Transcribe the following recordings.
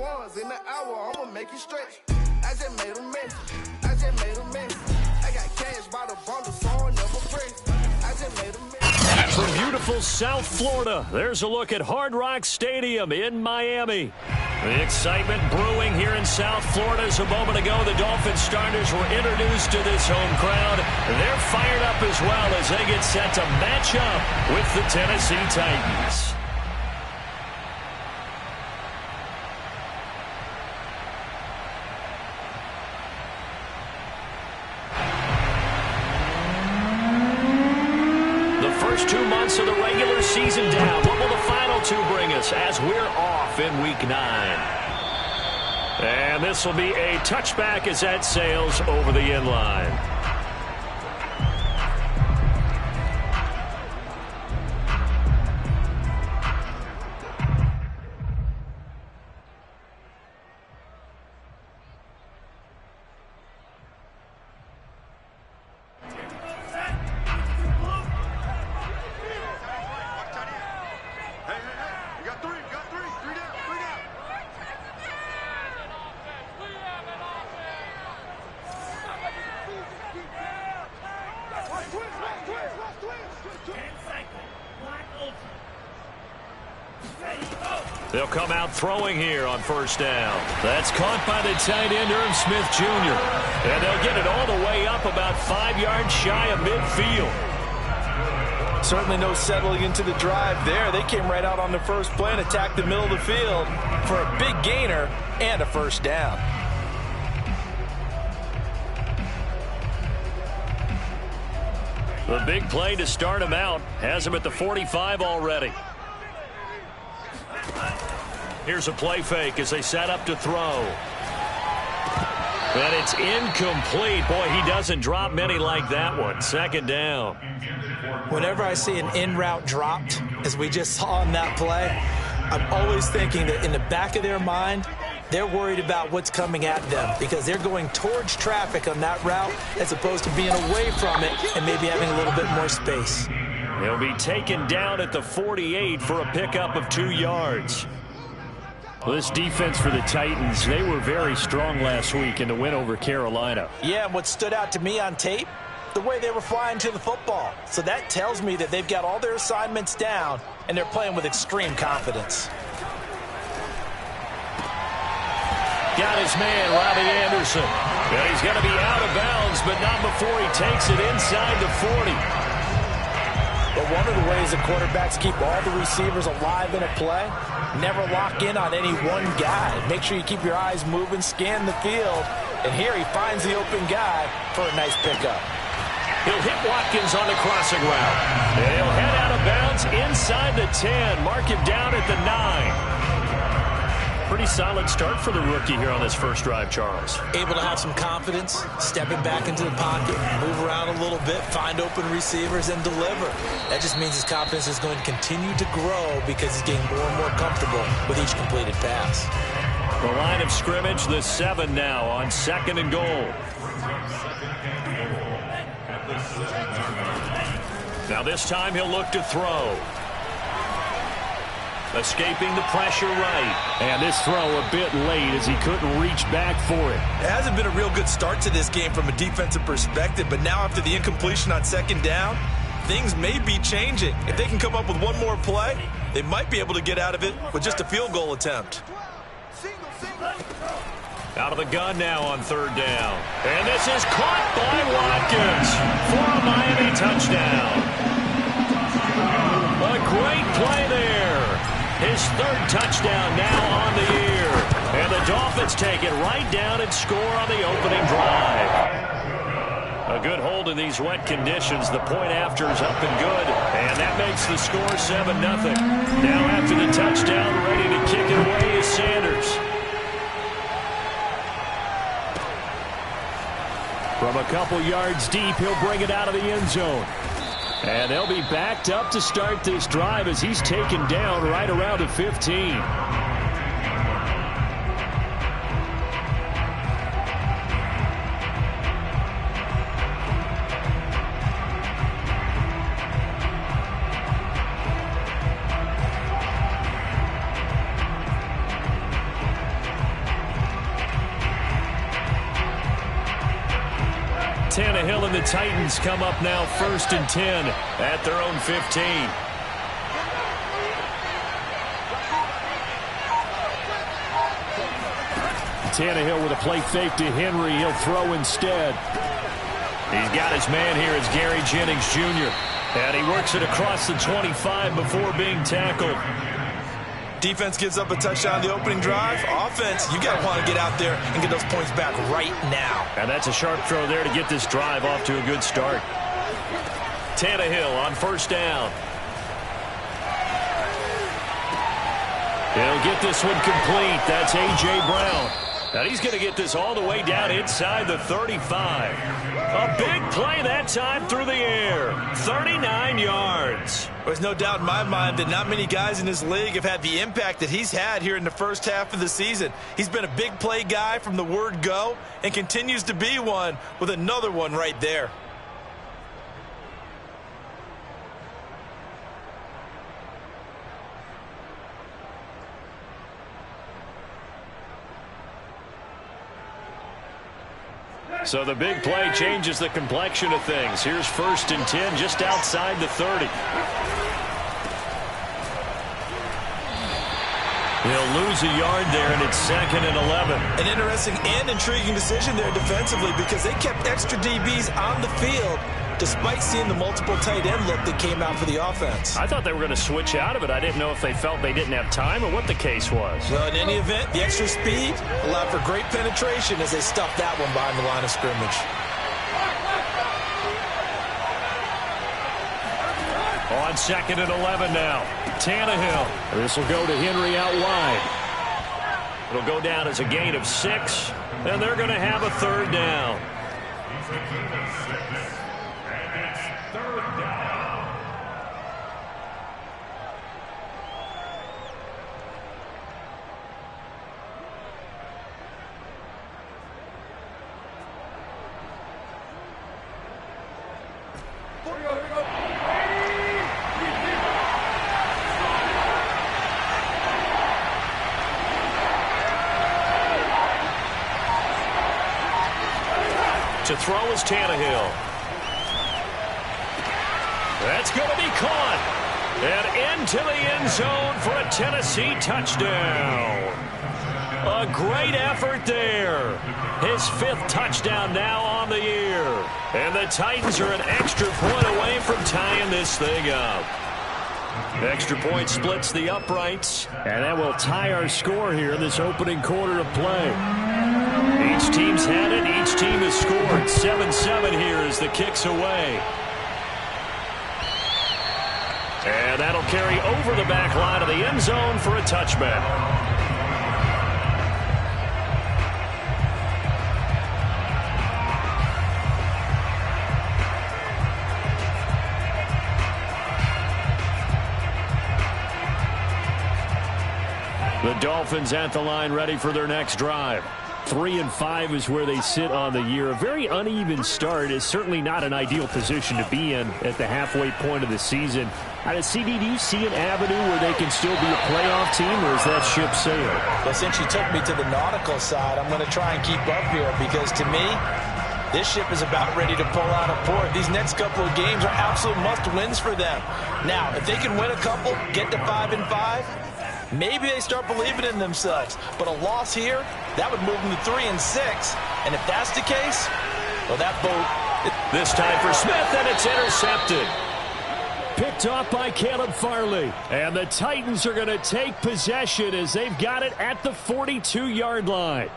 ones in the hour, I'ma make it stretch. I just made a mess. I just made a mess. I got cash by the bundle, so I never press. I just made a mess. From beautiful South Florida, there's a look at Hard Rock Stadium in Miami. The excitement brewing here in South Florida. As a moment ago, the Dolphins starters were introduced to this home crowd. They're fired up as well as they get set to match up with the Tennessee Titans. First 2 months of the regular season down. What will the final two bring us as we're off in Week 9? And this will be a touchback as that sails over the end line. They'll come out throwing here on first down. That's caught by the tight end, Irv Smith Jr. And they'll get it all the way up about 5 yards shy of midfield. Certainly no settling into the drive there. They came right out on the first play and attacked the middle of the field for a big gainer and a first down. The big play to start him out has him at the 45 already. Here's a play fake as they set up to throw. But it's incomplete. Boy, he doesn't drop many like that one. Second down. Whenever I see an in-route dropped, as we just saw on that play, I'm always thinking that in the back of their mind, they're worried about what's coming at them because they're going towards traffic on that route as opposed to being away from it and maybe having a little bit more space. He'll be taken down at the 48 for a pickup of 2 yards. Well, this defense for the Titans, they were very strong last week in the win over Carolina. Yeah, and what stood out to me on tape, the way they were flying to the football. So that tells me that they've got all their assignments down, and they're playing with extreme confidence. Got his man, Robbie Anderson. And he's going to be out of bounds, but not before he takes it inside the 40. But one of the ways that quarterbacks keep all the receivers alive in a play, never lock in on any one guy. Make sure you keep your eyes moving, scan the field. And here he finds the open guy for a nice pickup. He'll hit Watkins on the crossing route. And he'll head out of bounds inside the 10. Mark him down at the 9. Pretty solid start for the rookie here on this first drive, Charles. Able to have some confidence, stepping back into the pocket, move around a little bit, find open receivers, and deliver. That just means his confidence is going to continue to grow because he's getting more and more comfortable with each completed pass. The line of scrimmage, the 7 now on 2nd and goal. Now this time he'll look to throw. Escaping the pressure right. And this throw a bit late as he couldn't reach back for it. It hasn't been a real good start to this game from a defensive perspective, but now after the incompletion on 2nd down, things may be changing. If they can come up with one more play, they might be able to get out of it with just a field goal attempt. Out of the gun now on 3rd down. And this is caught by Watkins for a Miami touchdown. A great play there. His 3rd touchdown now on the year. And the Dolphins take it right down and score on the opening drive. A good hold in these wet conditions. The point after is up and good. And that makes the score 7-0. Now after the touchdown, ready to kick it away is Sanders. From a couple yards deep, he'll bring it out of the end zone. And they'll be backed up to start this drive as he's taken down right around the 15. Tannehill and the Titans come up now 1st and 10 at their own 15. Tannehill with a play fake to Henry. He'll throw instead. He's got his man here. It's Gary Jennings Jr. And he works it across the 25 before being tackled. Defense gives up a touchdown the opening drive. Offense, you got to want to get out there and get those points back right now. And that's a sharp throw there to get this drive off to a good start. Tannehill on 1st down. He'll get this one complete. That's A.J. Brown. And he's going to get this all the way down inside the 35. A big play that time through the air. 39 yards. There's no doubt in my mind that not many guys in this league have had the impact that he's had here in the first half of the season. He's been a big play guy from the word go and continues to be one with another one right there. So the big play changes the complexion of things. Here's 1st and 10 just outside the 30. He'll lose a yard there, and it's 2nd and 11. An interesting and intriguing decision there defensively because they kept extra DBs on the field despite seeing the multiple tight end look that came out for the offense. I thought they were going to switch out of it. I didn't know if they felt they didn't have time or what the case was. Well, in any event, the extra speed allowed for great penetration as they stuffed that one behind the line of scrimmage. On 2nd and 11 now. Tannehill. This will go to Henry out wide. It'll go down as a gain of 6, and they're going to have a 3rd down. To throw is Tannehill. That's going to be caught. And into the end zone for a Tennessee touchdown. A great effort there. His 5th touchdown now on the year. And the Titans are an extra point away from tying this thing up. Extra point splits the uprights. And that will tie our score here in this opening quarter of play. Each team's had it. Each team has scored. 7-7 here as the kick's away. And that'll carry over the back line of the end zone for a touchback. The Dolphins at the line ready for their next drive. 3-5 is where they sit on the year. A very uneven start is certainly not an ideal position to be in at the halfway point of the season. CD, do you see an avenue where they can still be a playoff team, or is that ship sailed? Well, since you took me to the nautical side, I'm going to try and keep up here because to me, this ship is about ready to pull out of port. These next couple of games are absolute must-wins for them. Now, if they can win a couple, get to 5-5, maybe they start believing in themselves. But a loss here, that would move them to 3-6. And if that's the case, well, that boat... This time for Smith, and it's intercepted. Picked off by Caleb Farley. And the Titans are going to take possession as they've got it at the 42-yard line.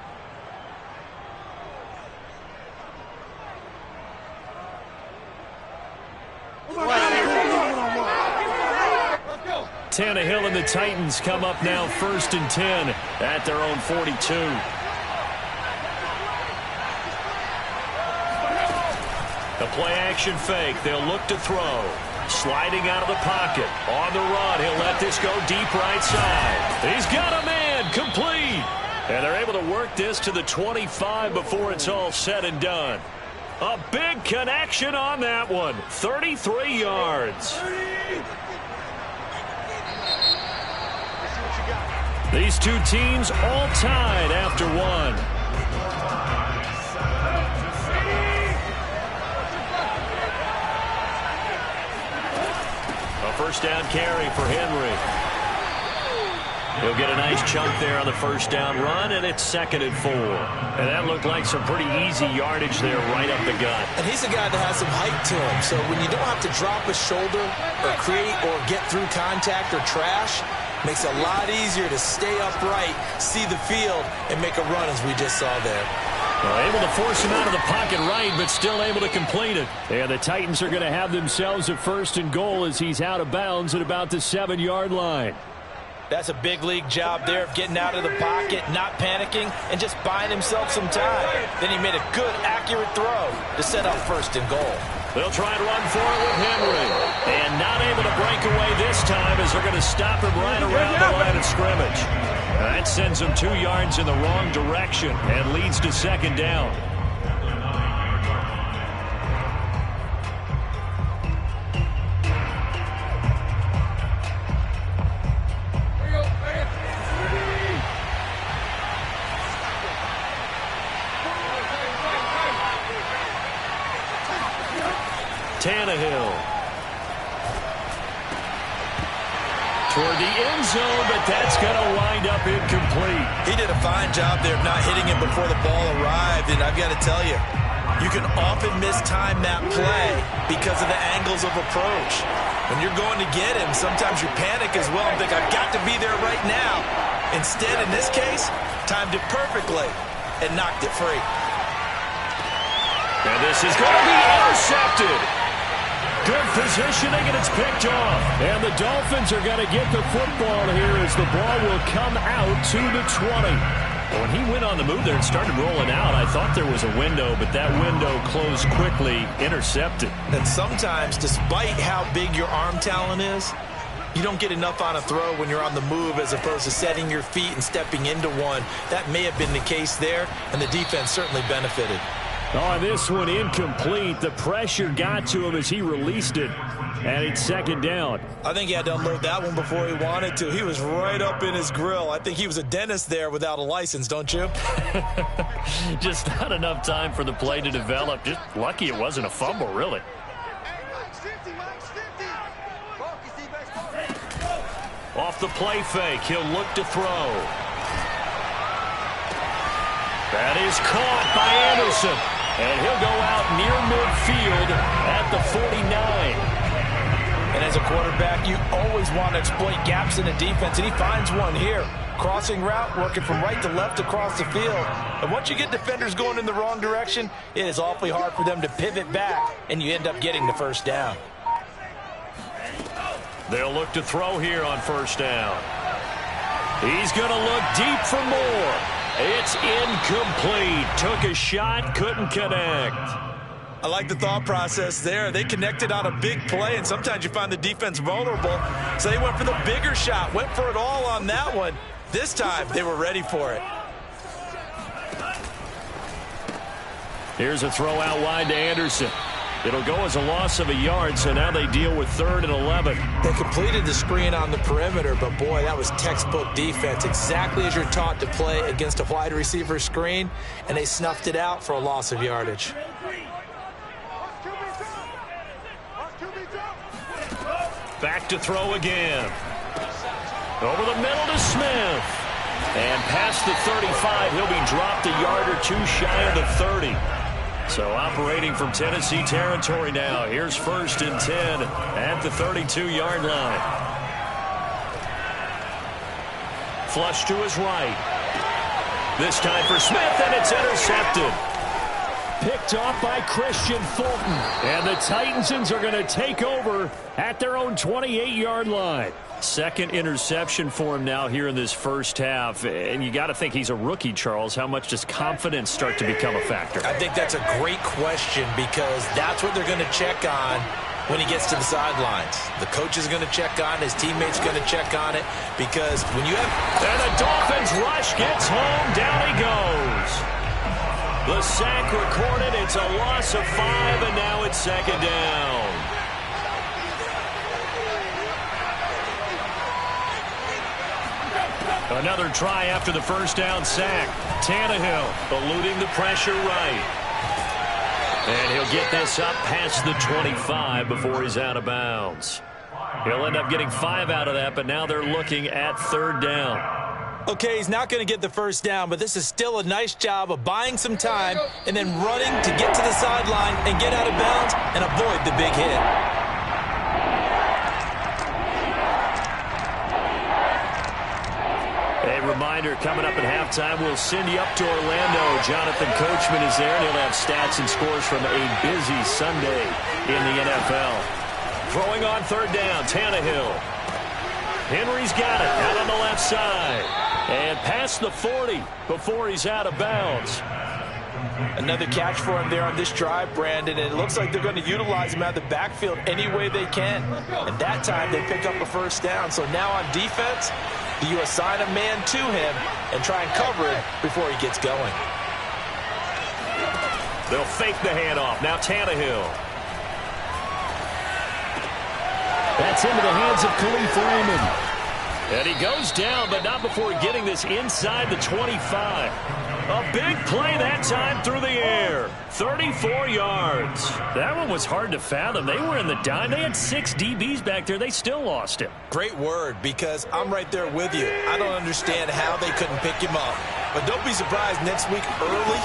Tannehill and the Titans come up now 1st and 10 at their own 42. The play-action fake. They'll look to throw. Sliding out of the pocket. On the run. He'll let this go deep right side. He's got a man. Complete. And they're able to work this to the 25 before it's all said and done. A big connection on that one. 33 yards. These two teams all tied after one. first down carry for Henry. He'll get a nice chunk there on the first down run, and it's 2nd and 4. And that looked like some pretty easy yardage there right up the gut. And he's a guy that has some height to him, so when you don't have to drop a shoulder or create or get through contact or trash, makes it a lot easier to stay upright, see the field, and make a run as we just saw there. Well, able to force him out of the pocket right, but still able to complete it. And the Titans are going to have themselves a 1st and goal as he's out of bounds at about the 7-yard line. That's a big league job there of getting out of the pocket, not panicking, and just buying himself some time. Then he made a good, accurate throw to set up 1st and goal. They'll try and run for it with Henry. And not able to break away this time as they're going to stop him right around the line of scrimmage. That sends him 2 yards in the wrong direction and leads to 2nd down. Tannehill toward the end zone, but that's going to wind up incomplete. He did a fine job there of not hitting him before the ball arrived, and I've got to tell you, you can often mistime that play because of the angles of approach. When you're going to get him, sometimes you panic as well and think, I've got to be there right now. Instead, in this case, timed it perfectly and knocked it free. And this is going to be intercepted. Good positioning, and it's picked off. And the Dolphins are going to get the football here as the ball will come out to the 20. When he went on the move there and started rolling out, I thought there was a window, but that window closed quickly, intercepted. And sometimes, despite how big your arm talent is, you don't get enough on a throw when you're on the move as opposed to setting your feet and stepping into one. That may have been the case there, and the defense certainly benefited. Oh, this one incomplete. The pressure got to him as he released it, and it's 2nd down. I think he had to unload that one before he wanted to. He was right up in his grill. I think he was a dentist there without a license, don't you? Just not enough time for the play to develop. Just lucky it wasn't a fumble, really. Off the play fake, he'll look to throw. That is caught by Anderson. And he'll go out near midfield at the 49. And as a quarterback, you always want to exploit gaps in the defense, and he finds one here. Crossing route, working from right to left across the field. And once you get defenders going in the wrong direction, it is awfully hard for them to pivot back, and you end up getting the 1st down. They'll look to throw here on 1st down. He's going to look deep for more. It's incomplete. Took a shot, couldn't connect. I like the thought process there. They connected on a big play, and sometimes you find the defense vulnerable. So they went for the bigger shot, went for it all on that one. This time, they were ready for it. Here's a throw out wide to Anderson. It'll go as a loss of a yard, so now they deal with 3rd and 11. They completed the screen on the perimeter, but boy, that was textbook defense. Exactly as you're taught to play against a wide receiver screen, and they snuffed it out for a loss of yardage. Back to throw again. Over the middle to Smith. And past the 35, he'll be dropped a yard or 2 shy of the 30. So operating from Tennessee territory now. Here's 1st and 10 at the 32-yard line. Flush to his right. This time for Smith, and it's intercepted. Picked off by Christian Fulton. And the Titansons are going to take over at their own 28-yard line. 2nd interception for him now here in this first half. And you got to think he's a rookie, Charles. How much does confidence start to become a factor? I think that's a great question because that's what they're going to check on when he gets to the sidelines. The coach is going to check on, his teammates going to check on it because when you have... And the Dolphins rush gets home. Down he goes. The sack recorded. It's a loss of 5, and now it's 2nd down. Another try after the 1st down sack. Tannehill eluding the pressure right. And he'll get this up past the 25 before he's out of bounds. He'll end up getting 5 out of that, but now they're looking at 3rd down. Okay, he's not going to get the first down, but this is still a nice job of buying some time and then running to get to the sideline and get out of bounds and avoid the big hit. A reminder, coming up at halftime, we'll send you up to Orlando. Jonathan Coachman is there, and he'll have stats and scores from a busy Sunday in the NFL. Throwing on 3rd down, Tannehill. Henry's got it, out on the left side. And past the 40 before he's out of bounds. Another catch for him there on this drive, Brandon, and it looks like they're going to utilize him out of the backfield any way they can. And that time they pick up a first down. So now on defense, do you assign a man to him and try and cover it before he gets going? They'll fake the handoff. Now Tannehill. That's into the hands of Khalif Raymond. And he goes down, but not before getting this inside the 25. A big play that time through the air. 34 yards. That one was hard to fathom. They were in the dime. They had 6 DBs back there. They still lost him. Great word, because I'm right there with you. I don't understand how they couldn't pick him up. But don't be surprised next week early,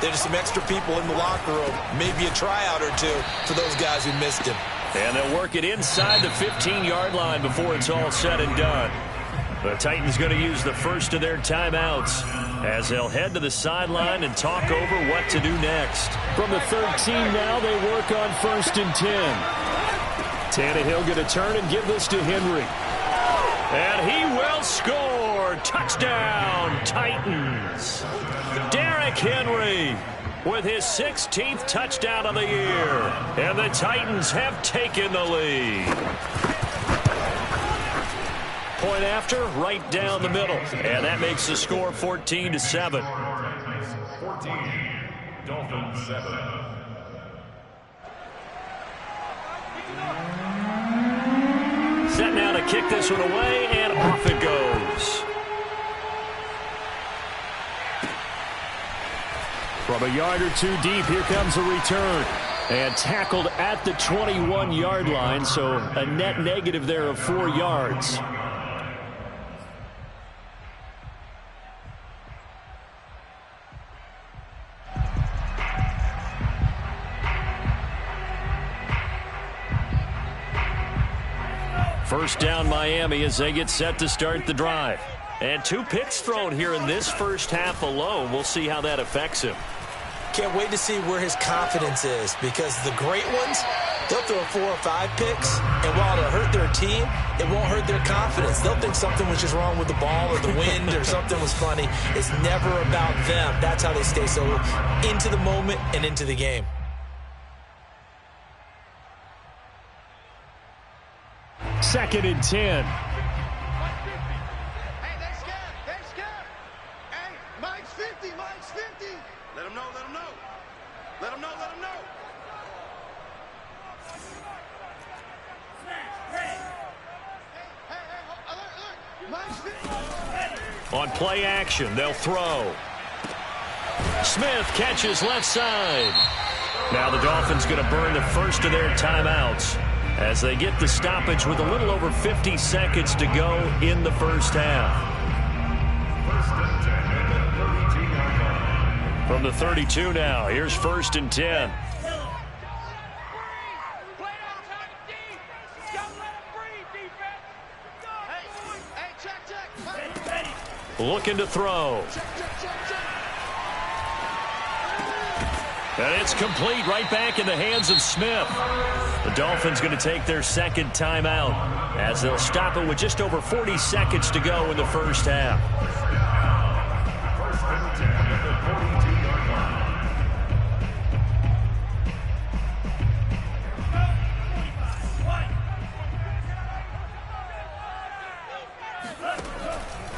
there's some extra people in the locker room. Maybe a tryout or two for those guys who missed him. And they'll work it inside the 15-yard line before it's all said and done. The Titans going to use the first of their timeouts as they'll head to the sideline and talk over what to do next. From the 13 now, they work on 1st and 10. Tannehill going to turn and give this to Henry. And he will score. Touchdown, Titans. Derrick Henry with his 16th touchdown of the year. And the Titans have taken the lead. Point after, right down the middle. And that makes the score 14-7. 14, Dolphins 7. Set now to kick this one away, and off it goes. From a yard or two deep, here comes a return. And tackled at the 21-yard line, so a net negative there of 4 yards. First down Miami as they get set to start the drive. And 2 picks thrown here in this first half alone. We'll see how that affects him. Can't wait to see where his confidence is, because the great ones, they'll throw 4 or 5 picks, and while it'll hurt their team, it won't hurt their confidence. They'll think something was just wrong with the ball or the wind or something was funny. It's never about them. That's how they stay so into the moment and into the game. Second and 10. Hey, they're scared. They're scared. Hey, Mike's 50. Mike's 50. Let him know. Let him know. Let him know. Let him know. Hey, alert. Mike's 50. On play action, they'll throw. Smith catches left side. Now the Dolphins going to burn the first of their timeouts as they get the stoppage with a little over 50 seconds to go in the first half. From the 32 now, here's 1st and 10. Looking to throw. And it's complete, right back in the hands of Smith. The Dolphins going to take their second timeout as they'll stop it with just over 40 seconds to go in the first half.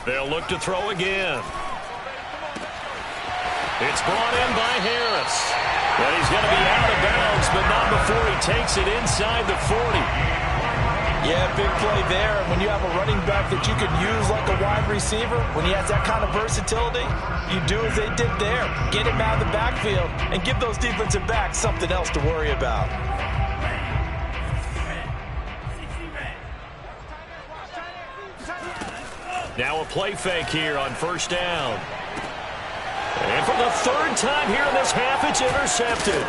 They'll look to throw again. It's brought in by Harris. And he's going to be out of bounds, but not before he takes it inside the 40. Yeah, big play there. And when you have a running back that you can use like a wide receiver, when he has that kind of versatility, you do as they did there. Get him out of the backfield and give those defensive backs something else to worry about. Now a play fake here on first down. And for the third time here in this half, it's intercepted.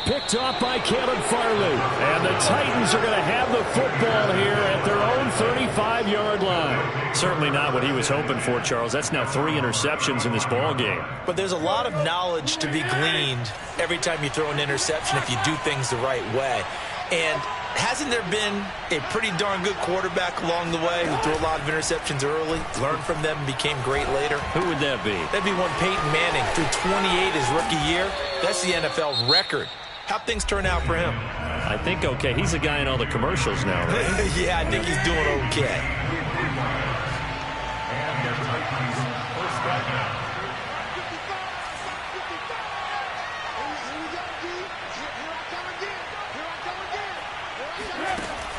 Picked off by Caleb Farley. And the Titans are going to have the football here at their own 35-yard line. Certainly not what he was hoping for, Charles. That's now 3 interceptions in this ball game. But there's a lot of knowledge to be gleaned every time you throw an interception if you do things the right way. And hasn't there been a pretty darn good quarterback along the way who threw a lot of interceptions early, learned from them, and became great later? Who would that be? That'd be one Peyton Manning, threw 28 his rookie year. That's the NFL record. How'd things turn out for him? I think okay. He's a guy in all the commercials now, right? Yeah, I think he's doing okay.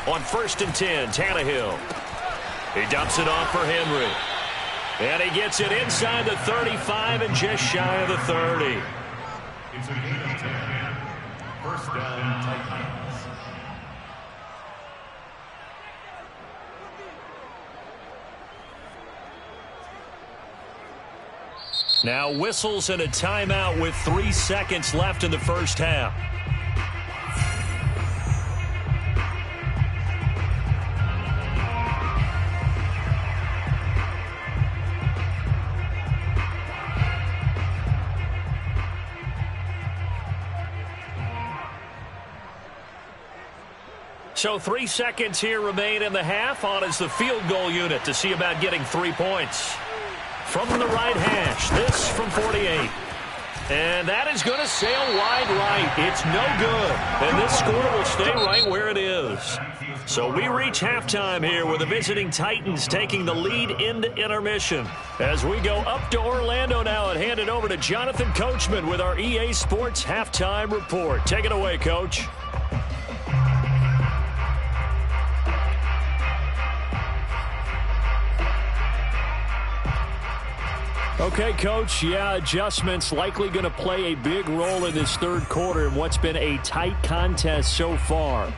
On 1st and 10, Tannehill. He dumps it off for Henry. And he gets it inside the 35 and just shy of the 30. It's a gain of 10. First down, Titans. Now whistles and a timeout with 3 seconds left in the first half. So 3 seconds here remain in the half. On is the field goal unit to see about getting 3 points. From the right hash, this from 48. And that is going to sail wide right. It's no good. And this score will stay right where it is. So we reach halftime here with the visiting Titans taking the lead into intermission. As we go up to Orlando now and hand it over to Jonathan Coachman with our EA Sports Halftime Report. Take it away, Coach. Okay, Coach, adjustments likely going to play a big role in this third quarter in what's been a tight contest so far.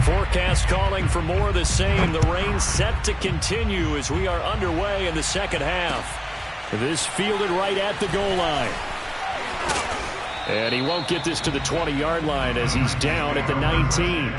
Forecast calling for more of the same. The rain set to continue as we are underway in the second half. This fielded right at the goal line. And he won't get this to the 20-yard line as he's down at the 19.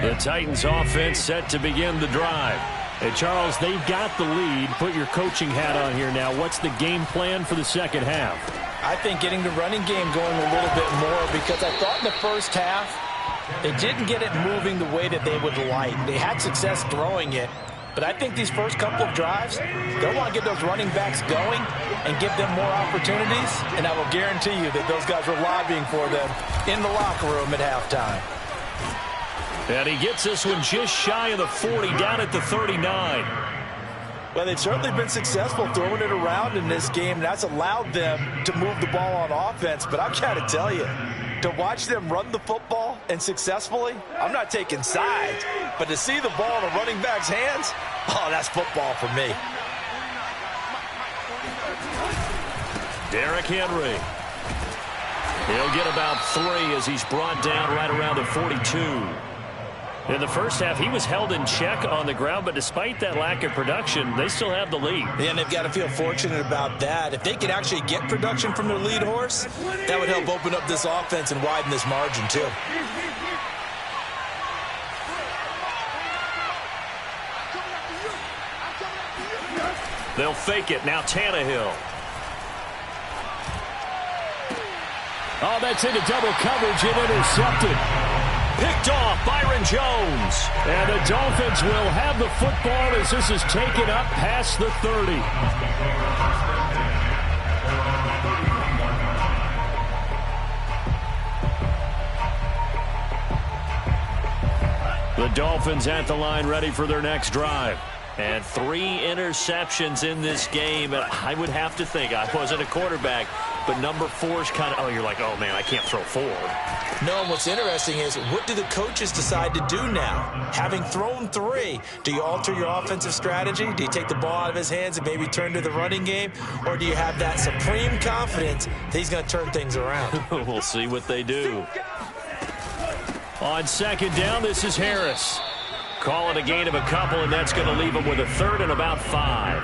The Titans offense set to begin the drive. And Charles, they've got the lead. Put your coaching hat on here now. What's the game plan for the second half? I think getting the running game going a little bit more, because I thought in the first half they didn't get it moving the way that they would like. They had success throwing it, but I think these first couple of drives, they'll want to get those running backs going and give them more opportunities, and I will guarantee you that those guys were lobbying for them in the locker room at halftime. And he gets this one just shy of the 40, down at the 39. Well, they've certainly been successful throwing it around in this game, and that's allowed them to move the ball on offense. But I've got to tell you, to watch them run the football and successfully, I'm not taking sides, but to see the ball in a running back's hands, oh, that's football for me. Derrick Henry. He'll get about 3 as he's brought down right around the 42. In the first half, he was held in check on the ground, but despite that lack of production, they still have the lead. And they've got to feel fortunate about that. If they could actually get production from their lead horse, that would help open up this offense and widen this margin, too. They'll fake it. Now Tannehill. Oh, that's into double coverage and intercepted. Picked off Byron Jones. And the Dolphins will have the football as this is taken up past the 30. The Dolphins at the line ready for their next drive. And 3 interceptions in this game. And I would have to think, I wasn't a quarterback, but number 4 is kind of, oh, you're like, oh, man, I can't throw 4. No, and what's interesting is, what do the coaches decide to do now? Having thrown 3, do you alter your offensive strategy? Do you take the ball out of his hands and maybe turn to the running game? Or do you have that supreme confidence that he's going to turn things around? We'll see what they do. On second down, this is Harris. Call it a gain of a couple, and that's going to leave him with a 3rd and about 5.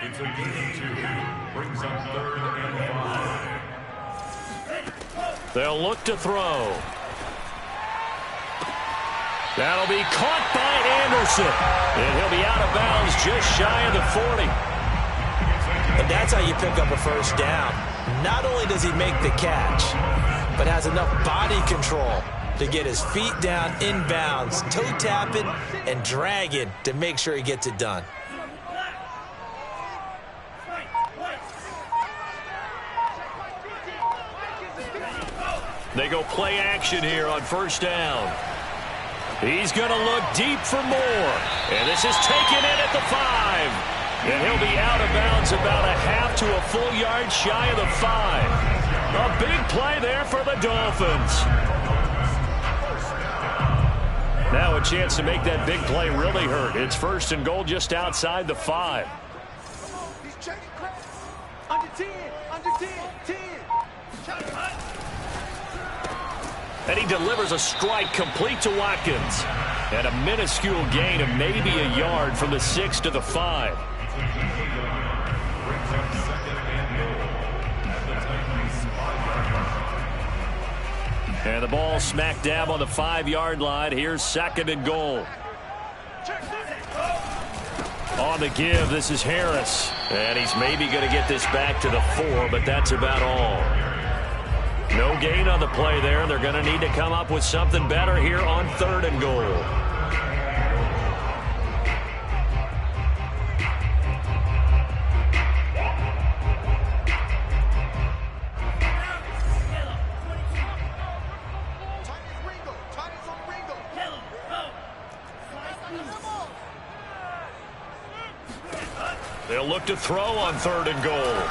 It's a gain of 2. Brings up 3rd and 5. They'll look to throw. That'll be caught by Anderson. And he'll be out of bounds just shy of the 40. And that's how you pick up a first down. Not only does he make the catch, but has enough body control to get his feet down inbounds, toe tapping and dragging to make sure he gets it done. They go play action here on first down. He's going to look deep for more. And this is taken in at the 5. And he'll be out of bounds about a half to a full yard shy of the 5. A big play there for the Dolphins. Now a chance to make that big play really hurt. It's 1st and goal just outside the 5. He's checking credit. Under 10, under 10, 10. And he delivers a strike complete to Watkins. And a minuscule gain of maybe a yard from the 6 to the 5. And the ball smack dab on the 5-yard line. Here's 2nd and goal. On the give, this is Harris. And he's maybe going to get this back to the 4, but that's about all. No gain on the play there. They're going to need to come up with something better here on 3rd and goal. They'll look to throw on 3rd and goal.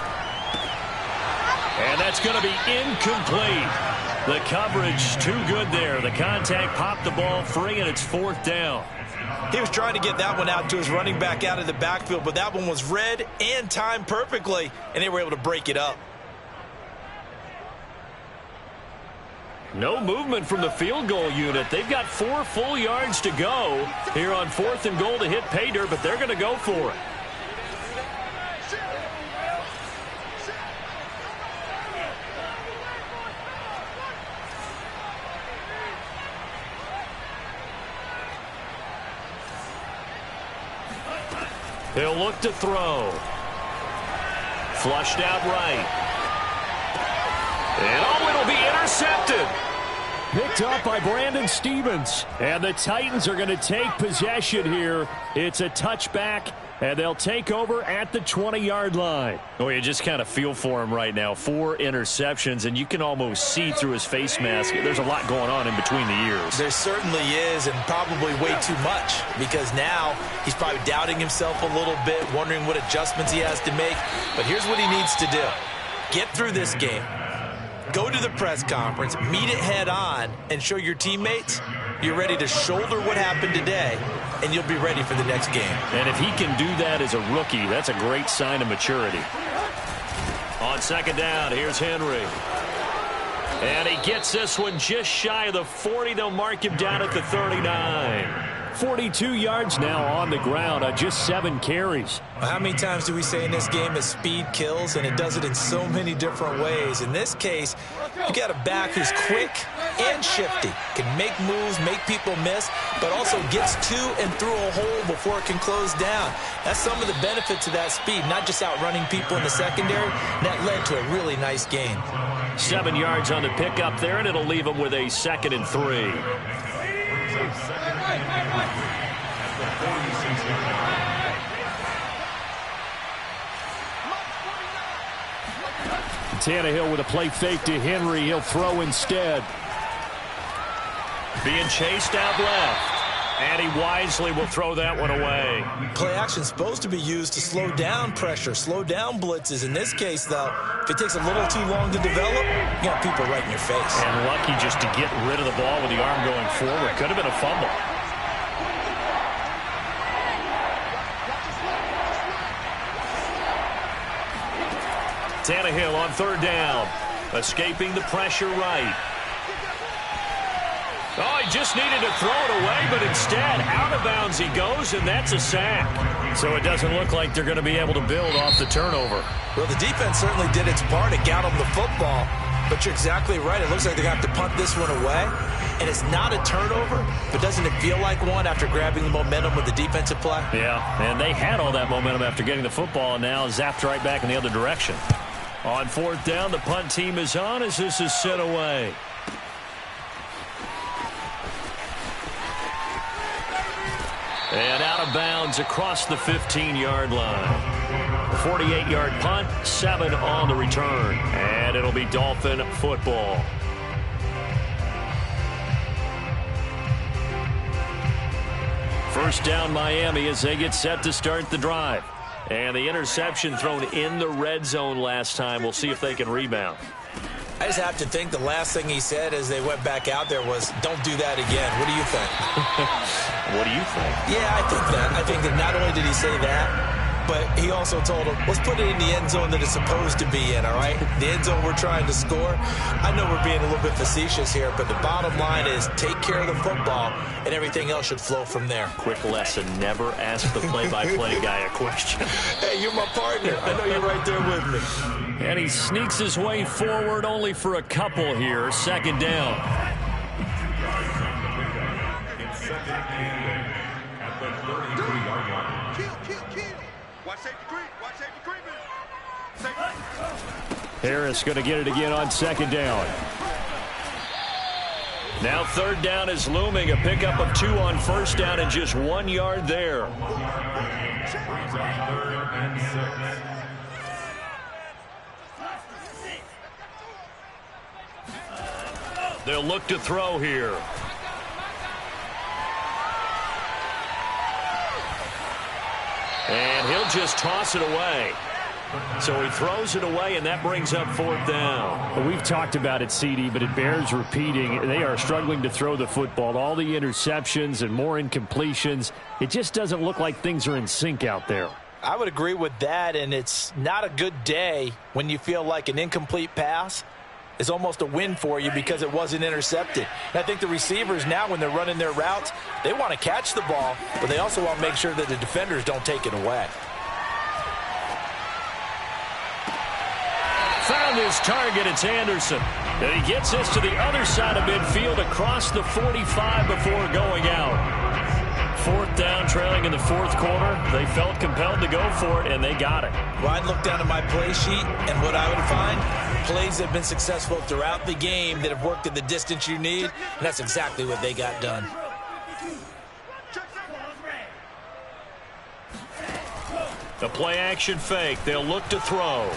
And that's going to be incomplete. The coverage too good there. The contact popped the ball free, and it's 4th down. He was trying to get that one out to his running back out of the backfield, but that one was read and timed perfectly, and they were able to break it up. No movement from the field goal unit. They've got 4 full yards to go here on 4th and goal to hit pay dirt, but they're going to go for it. He'll look to throw. Flushed out right. And oh, it'll be intercepted. Picked up by Brandon Stevens. And the Titans are going to take possession here. It's a touchback, and they'll take over at the 20-yard line. Oh, you just kind of feel for him right now. 4 interceptions, and you can almost see through his face mask. There's a lot going on in between the ears. There certainly is, and probably way too much, because now he's probably doubting himself a little bit, wondering what adjustments he has to make. But here's what he needs to do. Get through this game. Go to the press conference, meet it head on, and show your teammates you're ready to shoulder what happened today, and you'll be ready for the next game. And if he can do that as a rookie, that's a great sign of maturity. On 2nd down, here's Henry. And he gets this one just shy of the 40. They'll mark him down at the 39. 42 yards now on the ground on just 7 carries. How many times do we say in this game that speed kills, and it does it in so many different ways? In this case, you got a back who's quick and shifty, can make moves, make people miss, but also gets to and through a hole before it can close down. That's some of the benefits of that speed, not just outrunning people in the secondary. That led to a really nice gain. 7 yards on the pickup there, and it'll leave him with a 2nd and 3. Tannehill with a play fake to Henry. He'll throw instead. Being chased out left. And he wisely will throw that one away. Play action is supposed to be used to slow down pressure, slow down blitzes. In this case, though, if it takes a little too long to develop, you got people right in your face. And lucky just to get rid of the ball with the arm going forward. Could have been a fumble. Tannehill on third down. Escaping the pressure right. Oh, he just needed to throw it away, but instead, out of bounds he goes, and that's a sack. So it doesn't look like they're going to be able to build off the turnover. Well, the defense certainly did its part. It got them the football, but you're exactly right. It looks like they're going to have to punt this one away, and it's not a turnover, but doesn't it feel like one after grabbing the momentum with the defensive play? Yeah, and they had all that momentum after getting the football, and now zapped right back in the other direction. On fourth down, the punt team is on as this is sent away. And out of bounds across the 15-yard line. 48-yard punt, 7 on the return. And it'll be Dolphin football. First down Miami as they get set to start the drive. And the interception thrown in the red zone last time. We'll see if they can rebound. I just have to think the last thing he said as they went back out there was, don't do that again. What do you think? What do you think? Yeah, I think that. I think that not only did he say that, but he also told him, let's put it in the end zone that it's supposed to be in, all right? The end zone we're trying to score. I know we're being a little bit facetious here, but the bottom line is take care of the football, and everything else should flow from there. Quick lesson, never ask the play-by-play guy a question. Hey, you're my partner. I know you're right there with me. And he sneaks his way forward only for a couple here. Second down. Harris going to get it again on second down. Now third down is looming. A pickup of 2 on first down and just 1 yard there. They'll look to throw here. And he'll just toss it away. So he throws it away, and that brings up fourth down. Well, we've talked about it, CD, but it bears repeating. They are struggling to throw the football. All the interceptions and more incompletions. It just doesn't look like things are in sync out there. I would agree with that, and it's not a good day when you feel like an incomplete pass is almost a win for you because it wasn't intercepted. And I think the receivers now, when they're running their routes, they want to catch the ball, but they also want to make sure that the defenders don't take it away. Found his target. It's Anderson. And he gets this to the other side of midfield across the 45 before going out. Fourth down, trailing in the fourth quarter. They felt compelled to go for it, and they got it. Well, I'd look down at my play sheet, and what I would find, plays that have been successful throughout the game that have worked at the distance you need, and that's exactly what they got done. The play-action fake. They'll look to throw.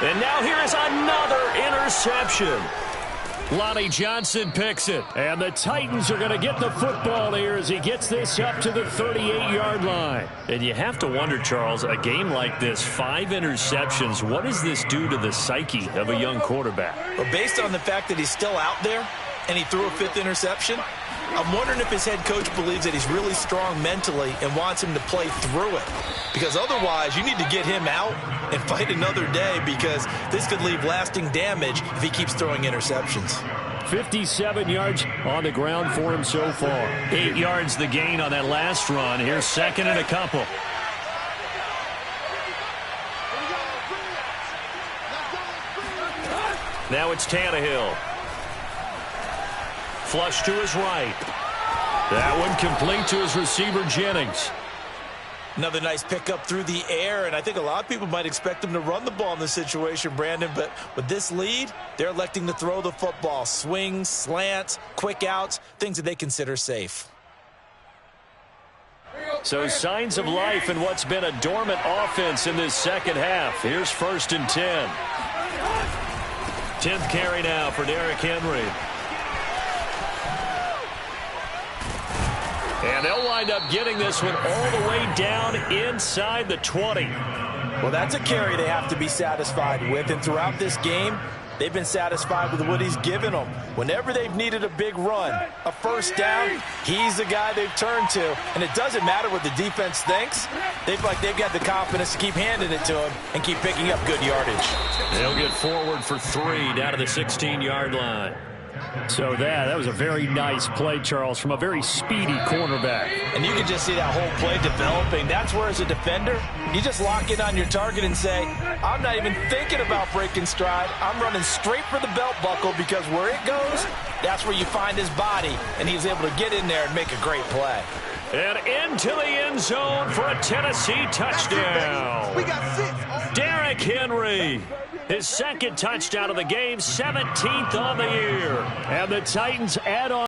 And now here is another interception. Lonnie Johnson picks it. And the Titans are going to get the football here as he gets this up to the 38-yard line. And you have to wonder, Charles, a game like this, 5 interceptions, what does this do to the psyche of a young quarterback? Well, based on the fact that he's still out there and he threw a 5th interception, I'm wondering if his head coach believes that he's really strong mentally and wants him to play through it. Because otherwise, you need to get him out and fight another day, because this could leave lasting damage if he keeps throwing interceptions. 57 yards on the ground for him so far. 8 yards the gain on that last run. Here's second and a couple. Now it's Tannehill. Flush to his right. That one complete to his receiver, Jennings. Another nice pickup through the air, and I think a lot of people might expect him to run the ball in this situation, Brandon, but with this lead, they're electing to throw the football. Swings, slants, quick outs, things that they consider safe. So signs of life in what's been a dormant offense in this second half. Here's 1st and 10. 10th carry now for Derrick Henry. And they'll wind up getting this one all the way down inside the 20. Well, that's a carry they have to be satisfied with. And throughout this game, they've been satisfied with what he's given them. Whenever they've needed a big run, a first down, he's the guy they've turned to. And it doesn't matter what the defense thinks. They've got the confidence to keep handing it to him and keep picking up good yardage. They'll get forward for 3 down to the 16-yard line. So that was a very nice play, Charles, from a very speedy cornerback. And you can just see that whole play developing. That's where, as a defender, you just lock in on your target and say, I'm not even thinking about breaking stride. I'm running straight for the belt buckle, because where it goes, that's where you find his body. And he's able to get in there and make a great play. And into the end zone for a Tennessee touchdown. We got 6. Derrick Henry. His second touchdown of the game, 17th on the year. And the Titans add on.